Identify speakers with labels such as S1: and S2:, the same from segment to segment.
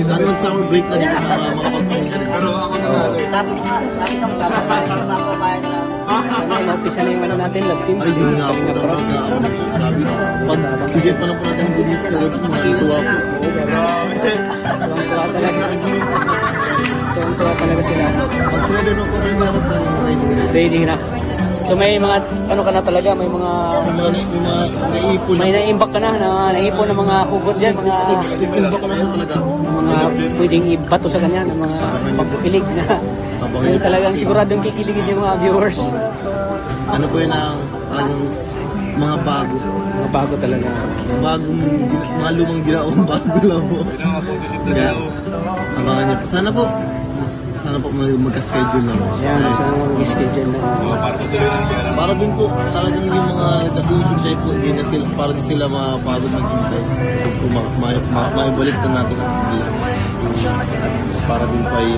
S1: Sana mag-summer break na dito sa mga pagpahinga. Pero ako na
S2: Sabi ko nga, ako kain na.
S3: Umpisa na yung ano natin, love team.
S1: ay, yun nga po talaga. Grabe. Pag-isip pa lang po natin ng good news na nakituwa po.
S3: Tuwang-tuwa talaga. Tuwang-tuwa talaga sila.
S1: Pag sila din ako kayo meron sa mga
S3: Trading na. So may mga, ano ka na talaga, may mga
S1: naipon.
S3: may naimbak ka na, naipon ng mga hugot dyan, mga pwedeng ibato sa kanya, ng mga pagpipilig na. Yung talagang siguradong kikiligin yung mga viewers.
S1: Ano po yun ang mga bago.
S3: Mga bago talaga.
S1: Bagong, mga lumang ginaong bago lang po. Kaya, abangan niyo po. Sana po magka-schedule na.
S3: Yan, sana mag-schedule na.
S1: Para din po, talagang yung mga nag-uusay po, hindi na sila, para din sila mapagod mag-intay. Kung maibalik na natin sa sila. At para din po ay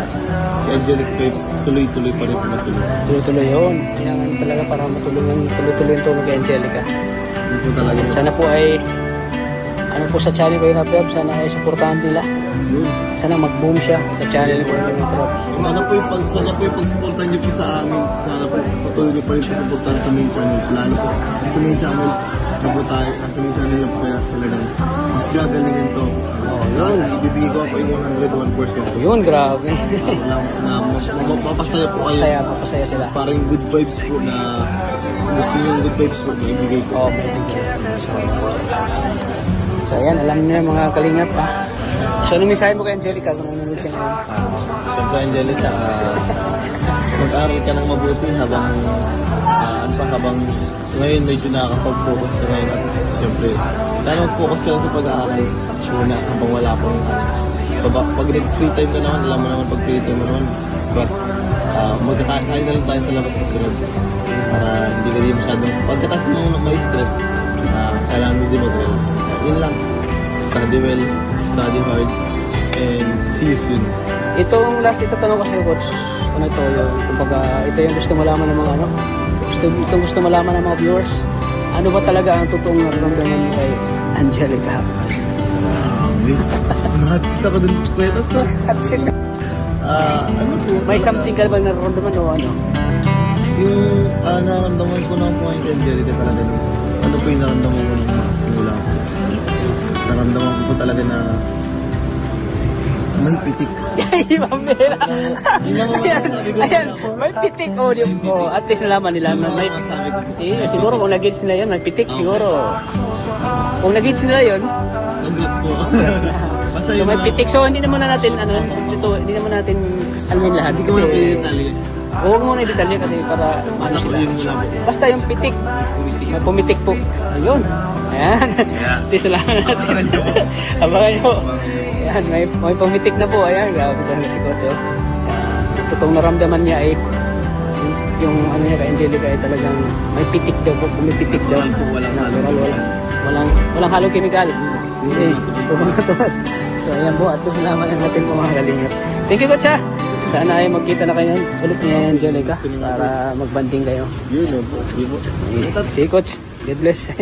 S1: si Angelic po tuloy-tuloy pa rin po na tuloy.
S3: Tuloy-tuloy yun. Kailangan talaga para tuloy-tuloy yung tulog kay Angelica.
S1: Dito talaga.
S3: Sana po ay ano po sa channel ko yung Rob, sana ay supportahan nila. Sana mag-boom siya sa channel ko yung Rob.
S1: Sana po yung pag-supportan niyo po sa amin. Sana po patuloy niyo pa rin pag-supportahan sa main channel. Lalo po sa main channel na po tayo. Sa main channel na po kaya talagang mas gagalingin to. Yun, ibibigay ko po yung 101%.
S3: Yun, grabe.
S1: Mapapasaya po kayo.
S3: Mapasaya sila.
S1: Parang good vibes po na gusto nyo yung good vibes po na ibigay ko.
S3: Okay. So ayan, alam niyo yung mga kalingap pa. So ano mensahe mo kay Angelica kung nanonood siya ngayon?
S1: Siyempre Angelica, mag-aral ka ng mabuti habang ngayon medyo nakakapag-focus ka ngayon at siyempre sana mag-focus ka sa pag-aaral muna habang wala pang pag free time ka naman, alam mo naman pag free time mo naman magkakain na lang tayo sa labas ng sunod para hindi ka din masyadong pagkatapos mo may stress kailangan mo din mag-relax. Yun lang, study well, study hard, and see you soon.
S3: Itong last itatanong ko sa'yo, Coach, ano ito yung, kumbaga, ito yung gusto malaman ng mga ano, gusto malaman ng mga viewers, ano ba talaga ang totoong nararamdaman mo kay Angelica?
S1: Hatsit ako dun kwetas ha?
S3: Hatsit?
S1: Ano po?
S3: May something ka ba nararamdaman o ano?
S1: Yung nararamdaman ko na po kay Angelica talaga dito. Ano po yung nararamdaman ko nung simula ko? Naramdaman ko po talaga na may pitik.
S3: Ay, mamera! Ayan, may pitik. At least nalaman nila. Siguro kung nag-gauge nila yun, may pitik siguro. Kung nag-gauge nila yun,
S1: congrats po.
S3: so may pitik. So hindi naman natin, hindi naman natin alamin lahat.
S1: Hindi ko muna pwede detalye.
S3: Huwag mo na i-detalye kasi para ano sila. Basta yung pitik. May pumitik po. Ayun. Ayan. Tis lang natin. Abangan nyo. Ayan. May pumitik na po. Ayan. Grabe talaga si Coach. Totoong naramdaman niya ay yung ano niya kay Angelica ay talagang may pitik daw po. Pumipitik daw. Walang halong kemikal. So ayan po. At least naman natin po mga kalingap. Thank you, Coach. Sana ay magkita na kayo ulit ni Angelica para magbanding kayo.
S1: Yun po.
S3: Si Coach, God bless.